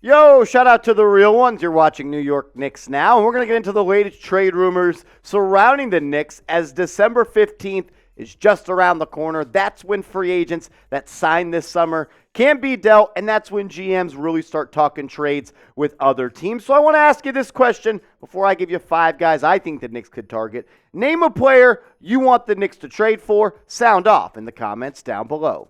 Yo, shout out to the real ones. You're watching New York Knicks Now, and we're going to get into the latest trade rumors surrounding the Knicks as December 15th is just around the corner. That's when free agents that sign this summer can be dealt, and that's when GMs really start talking trades with other teams. So I want to ask you this question before I give you 5 guys I think the Knicks could target. Name a player you want the Knicks to trade for. Sound off in the comments down below.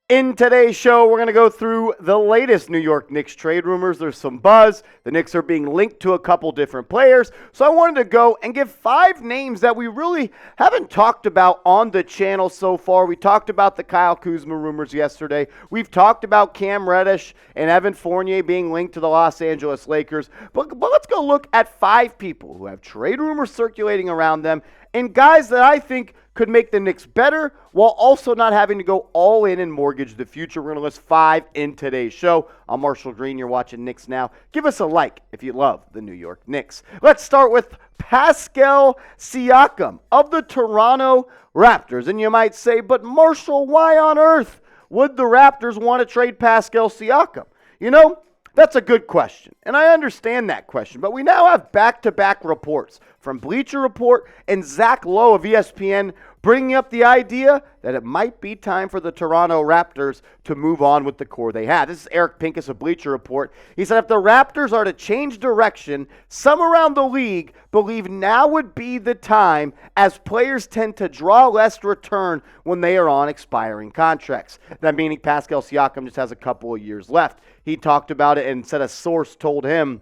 In today's show, we're going to go through the latest New York Knicks trade rumors. There's some buzz. The Knicks are being linked to a couple different players. So I wanted to go and give 5 names that we really haven't talked about on the channel so far. We talked about the Kyle Kuzma rumors yesterday. We've talked about Cam Reddish and Evan Fournier being linked to the Los Angeles Lakers. But let's go look at 5 people who have trade rumors circulating around them and guys that I think could make the Knicks better while also not having to go all in and mortgage the future. We're going to list 5 in today's show. I'm Marshall Green. You're watching Knicks Now. Give us a like if you love the New York Knicks. Let's start with Pascal Siakam of the Toronto Raptors. And you might say, but Marshall, why on earth would the Raptors want to trade Pascal Siakam? You know, that's a good question, and I understand that question, but we now have back-to-back reports from Bleacher Report and Zach Lowe of ESPN bringing up the idea that it might be time for the Toronto Raptors to move on with the core they have. This is Eric Pincus of Bleacher Report. He said if the Raptors are to change direction, some around the league believe now would be the time as players tend to draw less return when they are on expiring contracts. That meaning Pascal Siakam just has a couple of years left. He talked about it and said a source told him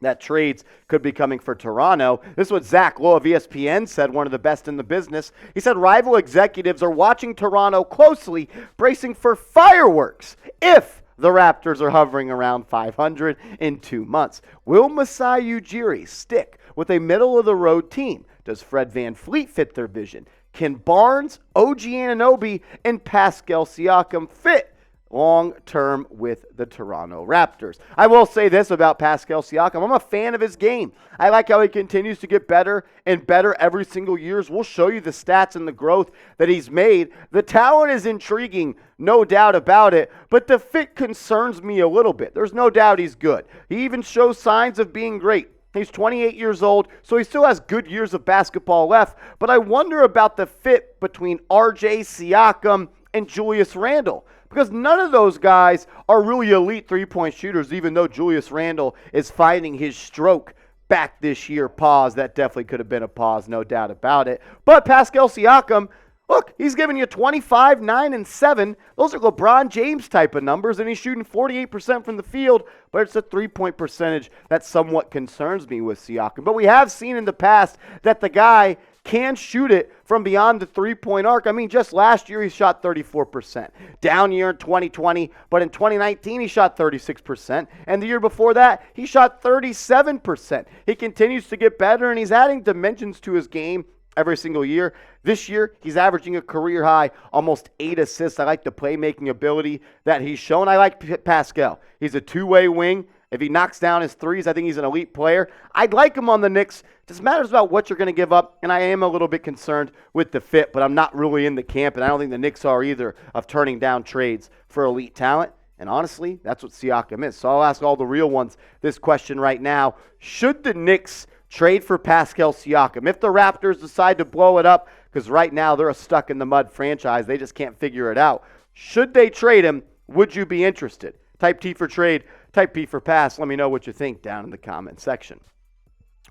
that trades could be coming for Toronto. This is what Zach Lowe of ESPN said, one of the best in the business. He said rival executives are watching Toronto closely, bracing for fireworks if the Raptors are hovering around 500 in 2 months. Will Masai Ujiri stick with a middle-of-the-road team? Does Fred VanVleet fit their vision? Can Barnes, OG Anunoby, and Pascal Siakam fit long-term with the Toronto Raptors? I will say this about Pascal Siakam. I'm a fan of his game. I like how he continues to get better and better every single year. We'll show you the stats and the growth that he's made. The talent is intriguing, no doubt about it, but the fit concerns me a little bit. There's no doubt he's good. He even shows signs of being great. He's 28 years old, so he still has good years of basketball left, but I wonder about the fit between RJ Siakam and Julius Randle, because none of those guys are really elite three-point shooters, even though Julius Randle is finding his stroke back this year. Pause. That definitely could have been a pause, no doubt about it. But Pascal Siakam, look, he's giving you 25, 9, and 7. Those are LeBron James type of numbers, and he's shooting 48% from the field, but it's a three-point percentage that somewhat concerns me with Siakam. But we have seen in the past that the guy can shoot it from beyond the three-point arc. I mean, just last year he shot 34%. Down year in 2020, but in 2019 he shot 36%. And the year before that, he shot 37%. He continues to get better, and he's adding dimensions to his game every single year. This year, he's averaging a career high, almost 8 assists. I like the playmaking ability that he's shown. I like Pascal. He's a two-way wing. If he knocks down his threes, I think he's an elite player. I'd like him on the Knicks. It just matters about what you're going to give up, and I am a little bit concerned with the fit, but I'm not really in the camp, and I don't think the Knicks are either, of turning down trades for elite talent. And honestly, that's what Siakam is. So I'll ask all the real ones this question right now. Should the Knicks trade for Pascal Siakam if the Raptors decide to blow it up? Because right now they're a stuck-in-the-mud franchise. They just can't figure it out. Should they trade him? Would you be interested? Type T for trade, type P for pass. Let me know what you think down in the comment section.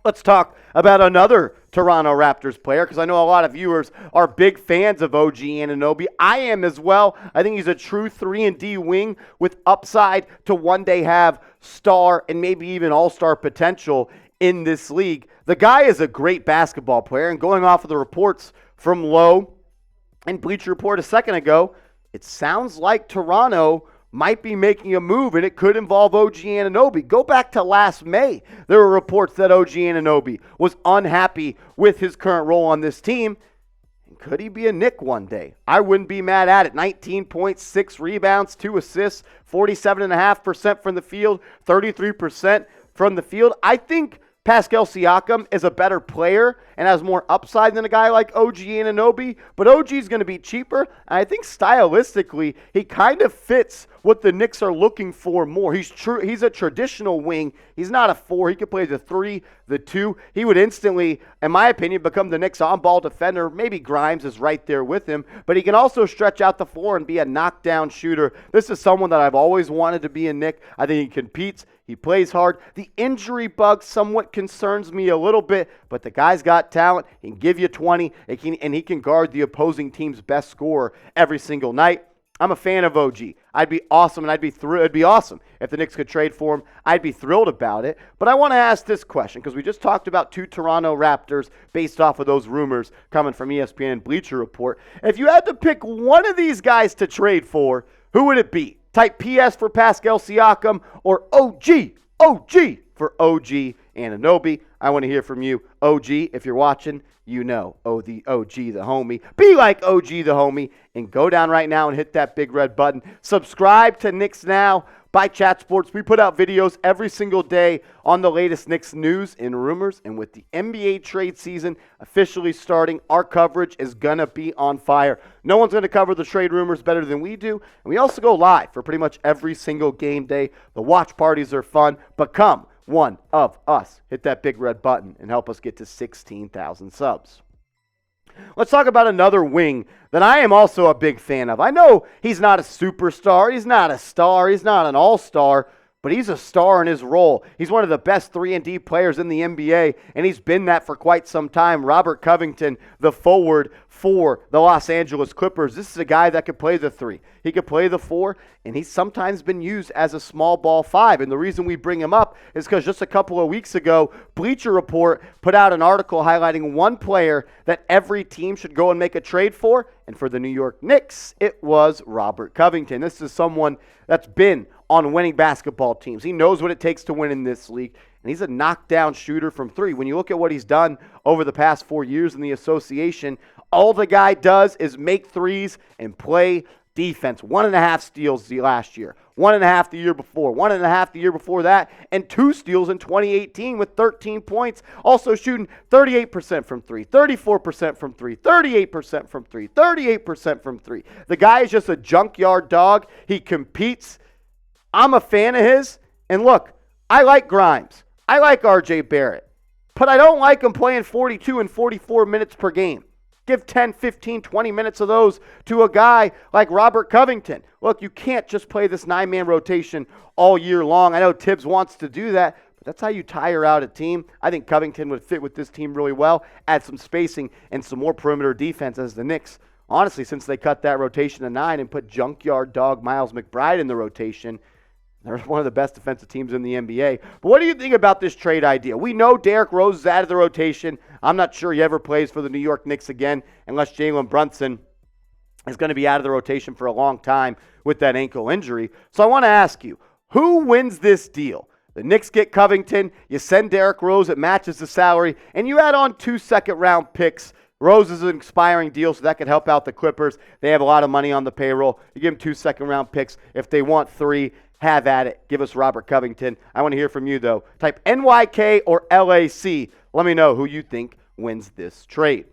Let's talk about another Toronto Raptors player, because I know a lot of viewers are big fans of OG Anunoby. I am as well. I think he's a true 3-and-D wing with upside to one day have star and maybe even all-star potential in this league. The guy is a great basketball player, and going off of the reports from Lowe and Bleacher Report a second ago, it sounds like Toronto might be making a move, and it could involve OG Anunoby. Go back to last May. There were reports that OG Anunoby was unhappy with his current role on this team. And could he be a Knick one day? I wouldn't be mad at it. 19.6 rebounds, 2 assists, 47.5% from the field, 33% from the field. I think Pascal Siakam is a better player and has more upside than a guy like OG Anunoby, but OG is going to be cheaper. And I think stylistically, he kind of fits what the Knicks are looking for more. He's a traditional wing. He's not a 4. He could play the 3, the 2. He would instantly, in my opinion, become the Knicks on-ball defender. Maybe Grimes is right there with him, but he can also stretch out the floor and be a knockdown shooter. This is someone that I've always wanted to be a Knick. I think he competes. He plays hard. The injury bug somewhat concerns me a little bit, but the guy's got talent. He can give you 20, and he can guard the opposing team's best scorer every single night. I'm a fan of OG. I'd be awesome, and it'd be awesome if the Knicks could trade for him. I'd be thrilled about it. But I want to ask this question, because we just talked about 2 Toronto Raptors based off of those rumors coming from ESPN and Bleacher Report. If you had to pick one of these guys to trade for, who would it be? Type PS for Pascal Siakam or OG for OG Anunoby. I want to hear from you. OG, if you're watching, you know, the OG, the homie. Be like OG, the homie, and go down right now and hit that big red button. Subscribe to Knicks Now by Chat Sports. We put out videos every single day on the latest Knicks news and rumors. And with the NBA trade season officially starting, our coverage is going to be on fire. No one's going to cover the trade rumors better than we do. And we also go live for pretty much every single game day. The watch parties are fun. Become one of us. Hit that big red button and help us get to 16,000 subs. Let's talk about another wing that I am also a big fan of. I know he's not a superstar, he's not a star, he's not an all-star, but he's a star in his role. He's one of the best 3-and-D players in the NBA, and he's been that for quite some time. Robert Covington, the forward for the Los Angeles Clippers. This is a guy that could play the 3. He could play the 4, and he's sometimes been used as a small ball 5. And the reason we bring him up is because just a couple of weeks ago, Bleacher Report put out an article highlighting one player that every team should go and make a trade for. And for the New York Knicks, it was Robert Covington. This is someone that's been on winning basketball teams. He knows what it takes to win in this league, and he's a knockdown shooter from 3. When you look at what he's done over the past 4 years in the association, all the guy does is make threes and play defense. 1.5 steals last year, 1.5 the year before, 1.5 the year before that, and 2 steals in 2018 with 13 points. Also shooting 38% from 3, 34% from 3, 38% from 3, 38% from 3. The guy is just a junkyard dog. He competes. I'm a fan of his. And look, I like Grimes. I like RJ Barrett. But I don't like him playing 42 and 44 minutes per game. Give 10, 15, 20 minutes of those to a guy like Robert Covington. Look, you can't just play this 9-man rotation all year long. I know Tibbs wants to do that, but that's how you tire out a team. I think Covington would fit with this team really well, add some spacing and some more perimeter defense as the Knicks. Honestly, since they cut that rotation to 9 and put junkyard dog Miles McBride in the rotation, they're one of the best defensive teams in the NBA. But what do you think about this trade idea? We know Derrick Rose is out of the rotation. I'm not sure he ever plays for the New York Knicks again unless Jalen Brunson is going to be out of the rotation for a long time with that ankle injury. So I want to ask you, who wins this deal? The Knicks get Covington, you send Derrick Rose, it matches the salary, and you add on 2 second-round picks. Rose is an expiring deal, so that could help out the Clippers. They have a lot of money on the payroll. You give them 2 second-round picks. If they want 3, have at it. Give us Robert Covington. I want to hear from you, though. Type NYK or LAC. Let me know who you think wins this trade.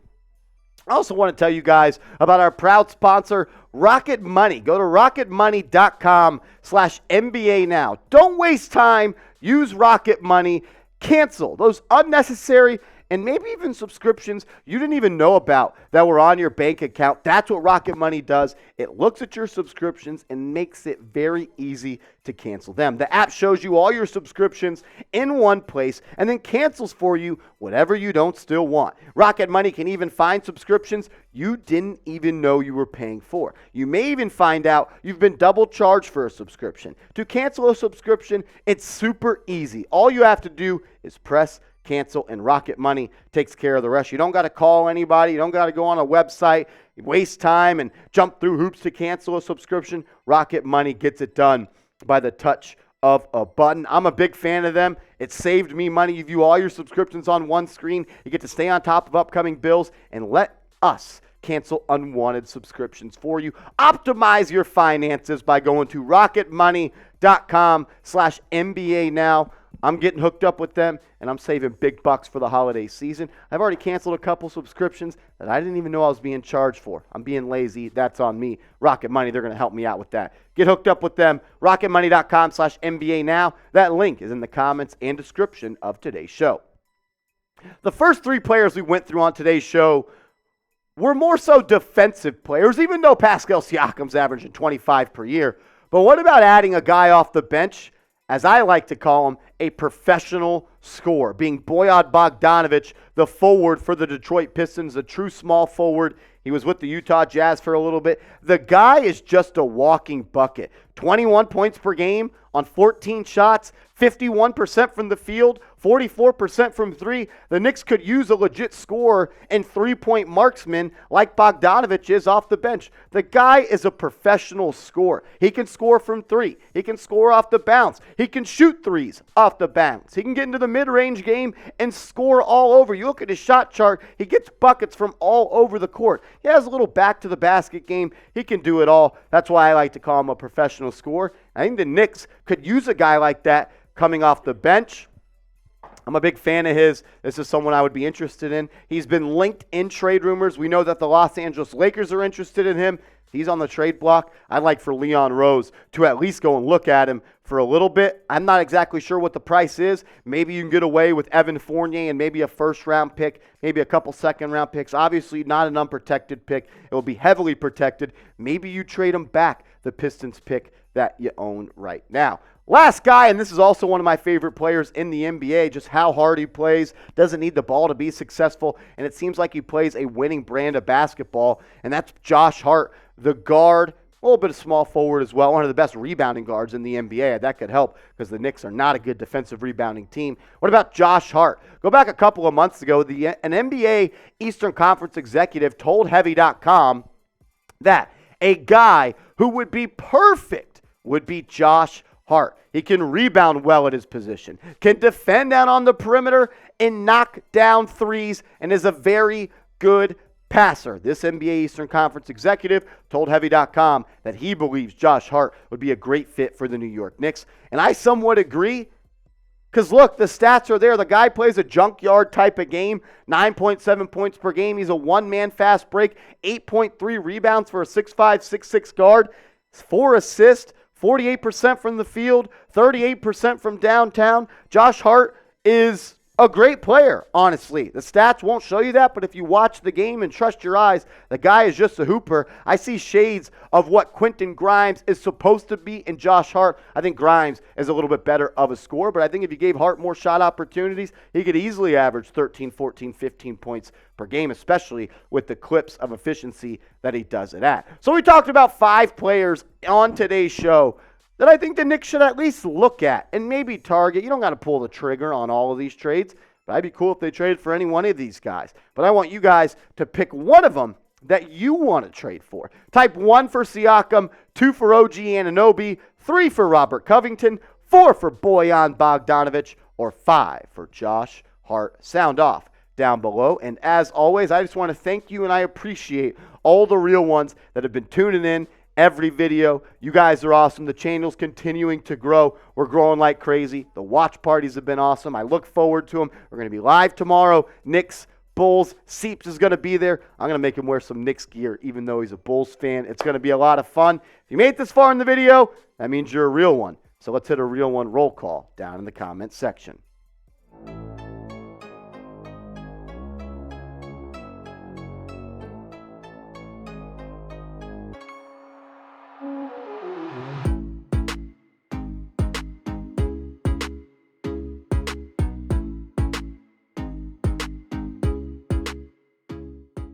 I also want to tell you guys about our proud sponsor, Rocket Money. Go to rocketmoney.com/NBA now. Don't waste time. Use Rocket Money. Cancel those unnecessary and maybe even subscriptions you didn't even know about that were on your bank account. That's what Rocket Money does. It looks at your subscriptions and makes it very easy to cancel them. The app shows you all your subscriptions in one place and then cancels for you whatever you don't still want. Rocket Money can even find subscriptions you didn't even know you were paying for. You may even find out you've been double charged for a subscription. To cancel a subscription, it's super easy. All you have to do is press cancel, and Rocket Money takes care of the rest. You don't got to call anybody. You don't got to go on a website, waste time, and jump through hoops to cancel a subscription. Rocket Money gets it done by the touch of a button. I'm a big fan of them. It saved me money. You view all your subscriptions on one screen. You get to stay on top of upcoming bills and let us cancel unwanted subscriptions for you. Optimize your finances by going to rocketmoney.com/NBA now. I'm getting hooked up with them, and I'm saving big bucks for the holiday season. I've already canceled a couple subscriptions that I didn't even know I was being charged for. I'm being lazy. That's on me. Rocket Money, they're going to help me out with that. Get hooked up with them. RocketMoney.com/NBA now. That link is in the comments and description of today's show. The first three players we went through on today's show were more so defensive players, even though Pascal Siakam's averaging 25 per year. But what about adding a guy off the bench, as I like to call him, a professional scorer, being Bojan Bogdanović, the forward for the Detroit Pistons, a true small forward. He was with the Utah Jazz for a little bit. The guy is just a walking bucket. 21 points per game on 14 shots, 51% from the field, 44% from three. The Knicks could use a legit scorer and three-point marksman like Bogdanović is off the bench. The guy is a professional scorer. He can score from three. He can score off the bounce. He can shoot threes off the bounce. He can get into the mid-range game and score all over. You look at his shot chart, he gets buckets from all over the court. He has a little back-to-the-basket game. He can do it all. That's why I like to call him a professional scorer. I think the Knicks could use a guy like that coming off the bench. I'm a big fan of his. This is someone I would be interested in. He's been linked in trade rumors. We know that the Los Angeles Lakers are interested in him. He's on the trade block. I'd like for Leon Rose to at least go and look at him for a little bit. I'm not exactly sure what the price is. Maybe you can get away with Evan Fournier and maybe a first-round pick, maybe a couple second-round picks. Obviously not an unprotected pick. It will be heavily protected. Maybe you trade him back, the Pistons pick that you own right now. Last guy, and this is also one of my favorite players in the NBA, just how hard he plays, doesn't need the ball to be successful, and it seems like he plays a winning brand of basketball, and that's Josh Hart, the guard, a little bit of small forward as well, one of the best rebounding guards in the NBA. That could help because the Knicks are not a good defensive rebounding team. What about Josh Hart? Go back a couple of months ago, an NBA Eastern Conference executive told Heavy.com that a guy who would be perfect would be Josh Hart. He can rebound well at his position, can defend out on the perimeter, and knock down threes, and is a very good passer. This NBA Eastern Conference executive told Heavy.com that he believes Josh Hart would be a great fit for the New York Knicks. And I somewhat agree, because look, the stats are there. The guy plays a junkyard type of game, 9.7 points per game. He's a one-man fast break, 8.3 rebounds for a 6'5", 6'6 guard, 4 assists, 48% from the field, 38% from downtown. Josh Hart is a great player, honestly. The stats won't show you that, but if you watch the game and trust your eyes, the guy is just a hooper. I see shades of what Quentin Grimes is supposed to be in Josh Hart. I think Grimes is a little bit better of a scorer, but I think if you gave Hart more shot opportunities, he could easily average 13, 14, 15 points per game, especially with the clips of efficiency that he does it at. So we talked about 5 players on today's show that I think the Knicks should at least look at and maybe target. You don't got to pull the trigger on all of these trades, but I'd be cool if they traded for any one of these guys. But I want you guys to pick one of them that you want to trade for. Type 1 for Siakam, 2 for OG Anunoby, 3 for Robert Covington, 4 for Bojan Bogdanović, or 5 for Josh Hart. Sound off down below. And as always, I just want to thank you, and I appreciate all the real ones that have been tuning in every video. You guys are awesome. The channel's continuing to grow. We're growing like crazy. The watch parties have been awesome. I look forward to them. We're going to be live tomorrow. Knicks, Bulls, Seeps is going to be there. I'm going to make him wear some Knicks gear, even though he's a Bulls fan. It's going to be a lot of fun. If you made it this far in the video, that means you're a real one. So let's hit a real one roll call down in the comments section.